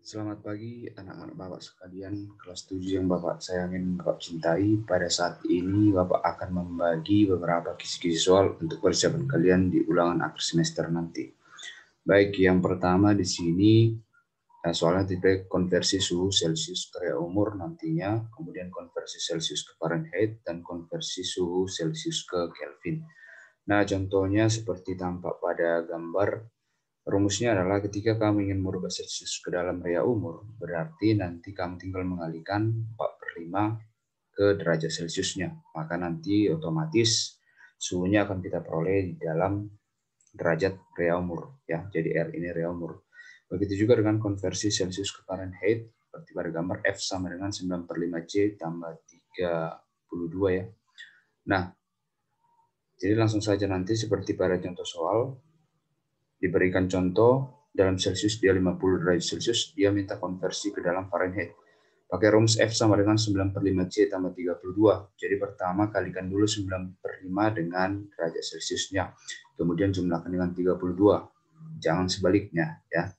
Selamat pagi anak-anak Bapak sekalian, kelas 7 yang Bapak sayangin, Bapak cintai. Pada saat ini Bapak akan membagi beberapa kisi-kisi soal untuk persiapan kalian di ulangan akhir semester nanti. Baik, yang pertama di sini soalnya tipe konversi suhu Celcius ke umur nantinya, kemudian konversi Celcius ke Fahrenheit, dan konversi suhu Celcius ke Kelvin. Nah, contohnya seperti tampak pada gambar. Rumusnya adalah ketika kamu ingin merubah Celcius ke dalam area umur, berarti nanti kamu tinggal mengalihkan 4/5 ke derajat Celciusnya. Maka nanti otomatis suhunya akan kita peroleh di dalam derajat area umur. Ya, jadi R ini area umur. Begitu juga dengan konversi Celcius ke Fahrenheit, seperti pada gambar F sama dengan 9/5C tambah 32 ya. Nah, jadi langsung saja nanti seperti pada contoh soal, diberikan contoh dalam Celcius dia 50 derajat Celcius, dia minta konversi ke dalam Fahrenheit. Pakai rumus F sama dengan 9/5C tambah 32. Jadi pertama kalikan dulu 9/5 dengan derajat Celciusnya. Kemudian jumlahkan dengan 32. Jangan sebaliknya ya.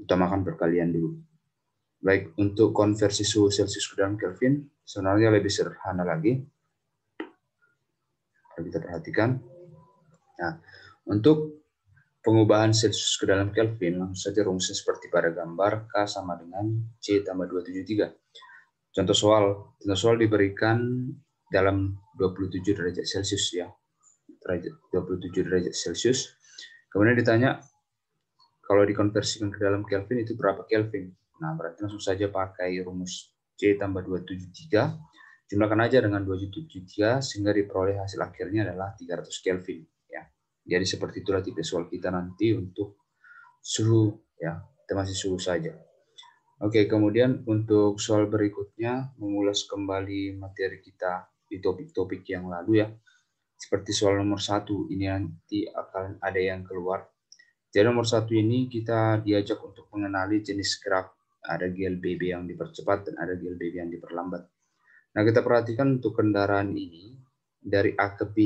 Utamakan perkalian dulu. Baik, untuk konversi suhu Celcius ke dalam Kelvin sebenarnya lebih sederhana lagi. Kalau kita perhatikan. Nah, untuk pengubahan Celcius ke dalam Kelvin, langsung saja rumusnya seperti pada gambar K sama dengan C tambah 273. Contoh soal diberikan dalam 27 derajat Celcius ya. 27 derajat Celcius. Kemudian ditanya, kalau dikonversikan ke dalam Kelvin itu berapa Kelvin? Nah, berarti langsung saja pakai rumus C tambah 273. Jumlahkan aja dengan 273 sehingga diperoleh hasil akhirnya adalah 300 Kelvin. Jadi seperti itulah tipe soal kita nanti untuk suhu ya, kita masih suhu saja. Oke, kemudian untuk soal berikutnya mengulas kembali materi kita di topik-topik yang lalu ya. Seperti soal nomor 1, ini nanti akan ada yang keluar. Jadi nomor 1 ini kita diajak untuk mengenali jenis graf. Ada GLBB yang dipercepat dan ada GLBB yang diperlambat. Nah, kita perhatikan untuk kendaraan ini dari A ke B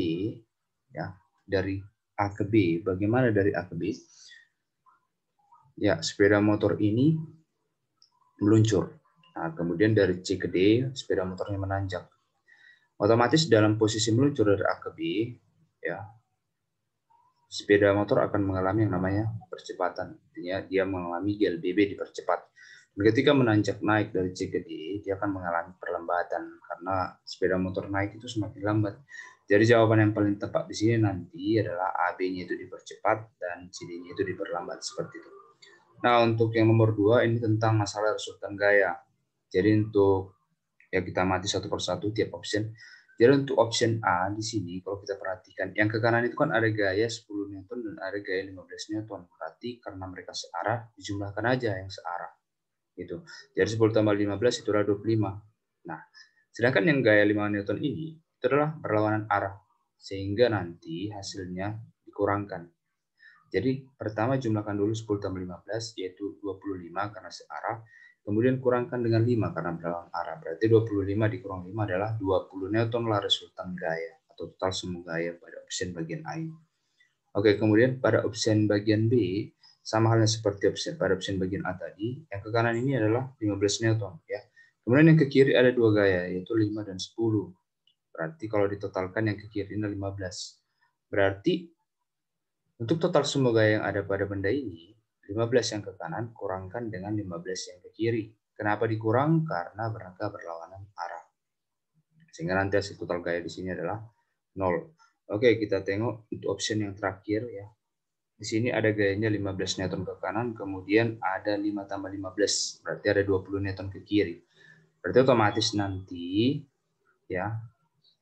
ya, dari A ke B. Bagaimana dari A ke B? Ya, sepeda motor ini meluncur. Nah, kemudian dari C ke D, sepeda motornya menanjak. Otomatis dalam posisi meluncur dari A ke B, ya, sepeda motor akan mengalami yang namanya percepatan. Artinya dia mengalami GLBB dipercepat. Dan ketika menanjak naik dari C ke D, dia akan mengalami perlambatan karena sepeda motor naik itu semakin lambat. Jadi jawaban yang paling tepat di sini nanti adalah AB-nya itu dipercepat dan CD-nya itu diperlambat seperti itu. Nah, untuk yang nomor 2 ini tentang masalah resultan gaya. Jadi untuk ya kita amati satu persatu tiap option. Jadi untuk option A di sini kalau kita perhatikan yang ke kanan itu kan ada gaya 10 Newton dan ada gaya 15 Newton. Berarti karena mereka searah dijumlahkan aja yang searah. Gitu. Jadi 10 tambah 15 itu adalah 25. Nah, sedangkan yang gaya 5 Newton ini itu adalah berlawanan arah sehingga nanti hasilnya dikurangkan. Jadi pertama jumlahkan dulu 10 tambah 15 yaitu 25 karena searah. Kemudian kurangkan dengan 5 karena berlawanan arah. Berarti 25 dikurang 5 adalah 20 Newton lah resultan gaya atau total semua gaya pada option bagian A ini. Oke, kemudian pada option bagian B sama halnya seperti pada option bagian A tadi, yang ke kanan ini adalah 15 Newton ya. Kemudian yang ke kiri ada dua gaya yaitu 5 dan 10. Berarti kalau ditotalkan yang ke kiri ini 15. Berarti untuk total semua gaya yang ada pada benda ini, 15 yang ke kanan kurangkan dengan 15 yang ke kiri. Kenapa dikurang? Karena mereka berlawanan arah. Sehingga nanti hasil total gaya di sini adalah 0. Oke, kita tengok untuk option yang terakhir ya. Di sini ada gayanya 15 Newton ke kanan, kemudian ada 5 tambah 15, berarti ada 20 Newton ke kiri. Berarti otomatis nanti ya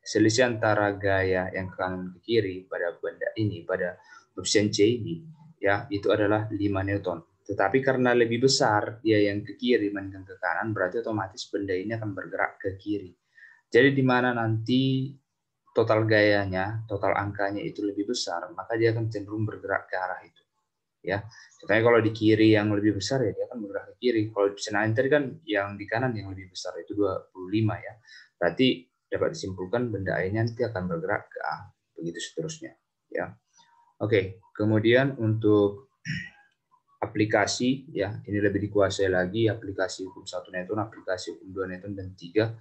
selisih antara gaya yang ke kanan ke kiri pada benda ini, pada option C ini, ya itu adalah 5 Newton. Tetapi karena lebih besar dia yang ke kiri dibandingkan ke kanan, berarti otomatis benda ini akan bergerak ke kiri. Jadi di mana nanti total gayanya, total angkanya itu lebih besar, maka dia akan cenderung bergerak ke arah itu. Ya, contohnya kalau di kiri yang lebih besar ya dia akan bergerak ke kiri. Kalau di sana tadi kan yang di kanan yang lebih besar itu 25 ya. Berarti dapat disimpulkan benda A-nya nanti akan bergerak ke A, begitu seterusnya. Ya, oke. Kemudian untuk aplikasi, ya ini lebih dikuasai lagi, aplikasi hukum 1 Newton, aplikasi hukum 2 Newton, dan 3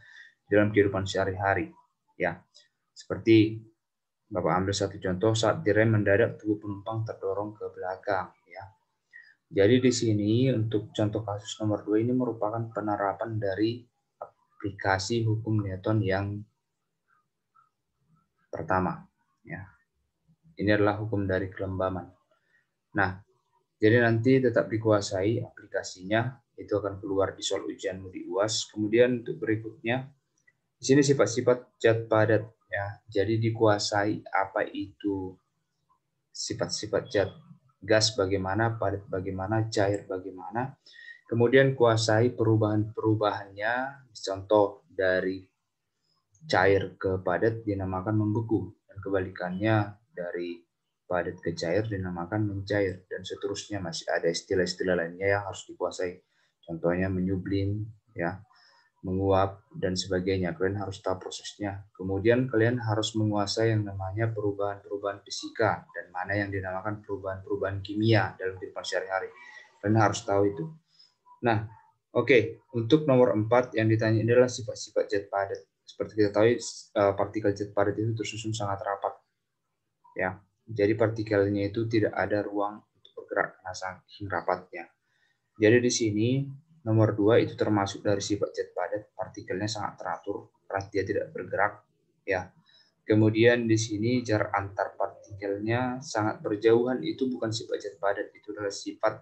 dalam kehidupan sehari-hari. Ya, seperti Bapak ambil satu contoh, saat direm mendadak tubuh penumpang terdorong ke belakang. Ya, jadi di sini untuk contoh kasus nomor 2 ini merupakan penerapan dari aplikasi hukum Newton yang pertama. Ya, ini adalah hukum dari kelembaman. Nah, jadi nanti tetap dikuasai aplikasinya, itu akan keluar di soal ujianmu di UAS. Kemudian untuk berikutnya, di sini sifat-sifat zat padat. Ya, jadi dikuasai apa itu sifat-sifat zat, gas bagaimana, padat bagaimana, cair bagaimana. Kemudian kuasai perubahan-perubahannya, contoh dari cair ke padat dinamakan membeku, dan kebalikannya dari padat ke cair dinamakan mencair, dan seterusnya. Masih ada istilah-istilah lainnya yang harus dikuasai, contohnya menyublim, ya, menguap, dan sebagainya. Kalian harus tahu prosesnya. Kemudian kalian harus menguasai yang namanya perubahan-perubahan fisika, dan mana yang dinamakan perubahan-perubahan kimia dalam kehidupan sehari-hari. Kalian harus tahu itu. Nah, oke, untuk nomor 4 yang ditanya adalah sifat-sifat zat padat. Seperti kita tahu, partikel zat padat itu tersusun sangat rapat. Ya, jadi partikelnya itu tidak ada ruang untuk bergerak karena saking rapatnya. Jadi di sini nomor 2 itu termasuk dari sifat zat padat, partikelnya sangat teratur, dia tidak bergerak. Ya. Kemudian di sini jarak antar partikelnya sangat berjauhan, itu bukan sifat zat padat, itu adalah sifat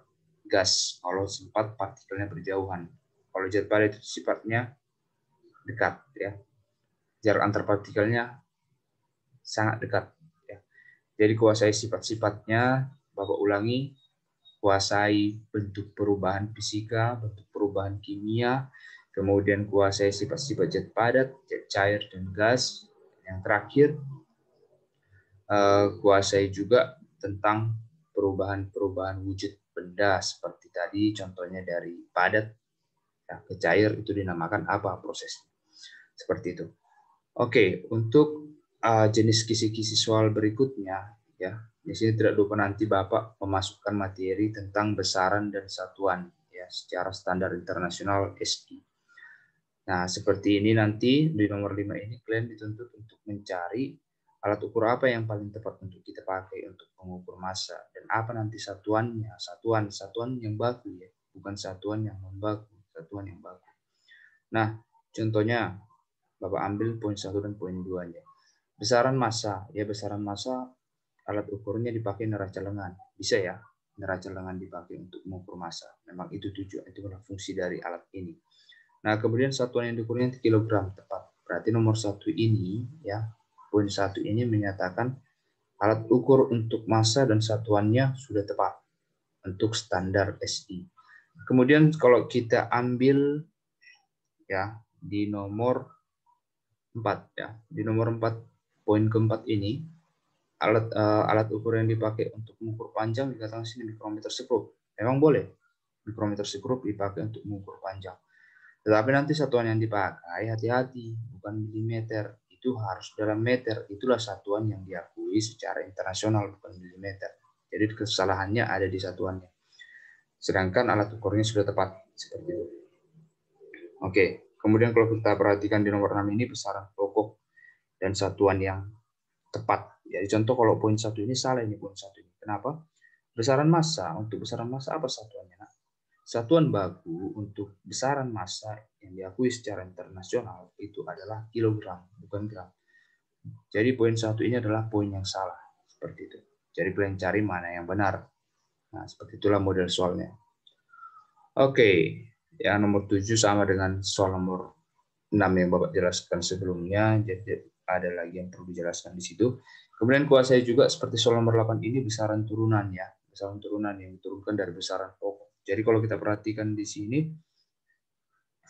gas. Kalau sifat partikelnya berjauhan, kalau zat padat itu sifatnya dekat. Ya. Jarak antar partikelnya sangat dekat. Ya. Jadi kuasai sifat-sifatnya, Bapak ulangi, kuasai bentuk perubahan fisika, bentuk perubahan kimia, kemudian kuasai sifat-sifat zat padat, zat cair, dan gas. Yang terakhir, kuasai juga tentang perubahan-perubahan wujud benda, seperti tadi contohnya dari padat ke cair, itu dinamakan apa prosesnya. Seperti itu. Oke, untuk jenis kisi-kisi soal berikutnya, ya, di sini tidak lupa nanti Bapak memasukkan materi tentang besaran dan satuan, ya, secara standar internasional SI. Nah, seperti ini nanti di nomor 5 ini kalian dituntut untuk mencari alat ukur apa yang paling tepat untuk kita pakai untuk mengukur massa, dan apa nanti satuannya, satuan yang baku, ya, bukan satuan yang membaku, satuan yang baku. Nah, contohnya Bapak ambil poin 1 dan poin 2-nya. Besaran massa, ya, besaran massa alat ukurnya dipakai neraca lengan. Bisa ya, neraca lengan dipakai untuk mengukur massa. Memang itu tujuan, itu adalah fungsi dari alat ini. Nah, kemudian satuan yang diukurnya kilogram tepat. Berarti nomor 1 ini, ya, poin 1 ini menyatakan alat ukur untuk massa dan satuannya sudah tepat untuk standar SI. Kemudian kalau kita ambil, ya, di nomor 4, ya, di nomor 4 poin keempat ini, alat ukur yang dipakai untuk mengukur panjang dikatakan sini mikrometer sekrup. Memang boleh mikrometer sekrup dipakai untuk mengukur panjang. Tetapi nanti satuan yang dipakai, hati-hati, bukan milimeter, itu harus dalam meter. Itulah satuan yang diakui secara internasional, bukan milimeter. Jadi kesalahannya ada di satuannya. Sedangkan alat ukurnya sudah tepat, seperti itu. Oke, kemudian kalau kita perhatikan di nomor 6 ini besaran pokok dan satuan yang tepat. Jadi contoh kalau poin 1 ini salah, ini poin 1 ini. Kenapa? Besaran massa, untuk besaran massa apa satuannya? Nah, satuan baku untuk besaran massa yang diakui secara internasional itu adalah kilogram, bukan gram. Jadi poin 1 ini adalah poin yang salah, seperti itu. Jadi kalian cari mana yang benar. Nah, seperti itulah model soalnya. Oke, yang nomor 7 sama dengan soal nomor 6 yang Bapak jelaskan sebelumnya, jadi ada lagi yang perlu dijelaskan di situ. Kemudian kuasai juga seperti soal nomor 8 ini besaran turunan, ya, besaran turunan yang diturunkan dari besaran pokok. Jadi kalau kita perhatikan di sini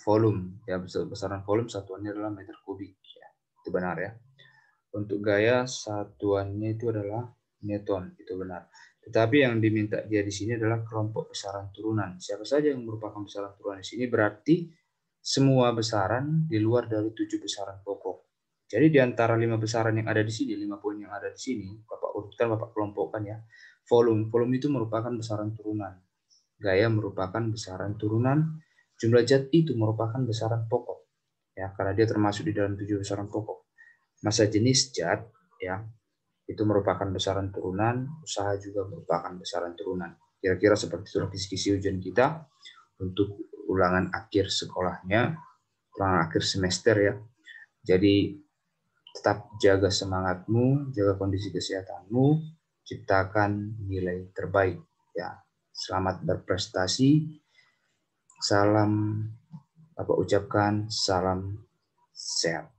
volume, ya, besaran volume satuannya adalah meter kubik, ya. Itu benar, ya. Untuk gaya satuannya itu adalah Newton, itu benar. Tetapi yang diminta dia di sini adalah kelompok besaran turunan. Siapa saja yang merupakan besaran turunan di sini berarti semua besaran di luar dari 7 besaran pokok. Jadi di antara 5 besaran yang ada di sini, 5 poin yang ada di sini, Bapak urutkan, Bapak kelompokkan, ya. Volume itu merupakan besaran turunan. gaya merupakan besaran turunan, jumlah zat itu merupakan besaran pokok. Ya, karena dia termasuk di dalam 7 besaran pokok. Massa jenis zat ya itu merupakan besaran turunan, usaha juga merupakan besaran turunan. Kira-kira seperti itu kisi-kisi ujian kita untuk ulangan akhir sekolahnya, ulangan akhir semester ya. Jadi tetap jaga semangatmu, jaga kondisi kesehatanmu, ciptakan nilai terbaik ya. Selamat berprestasi. Salam, Bapak ucapkan salam sehat.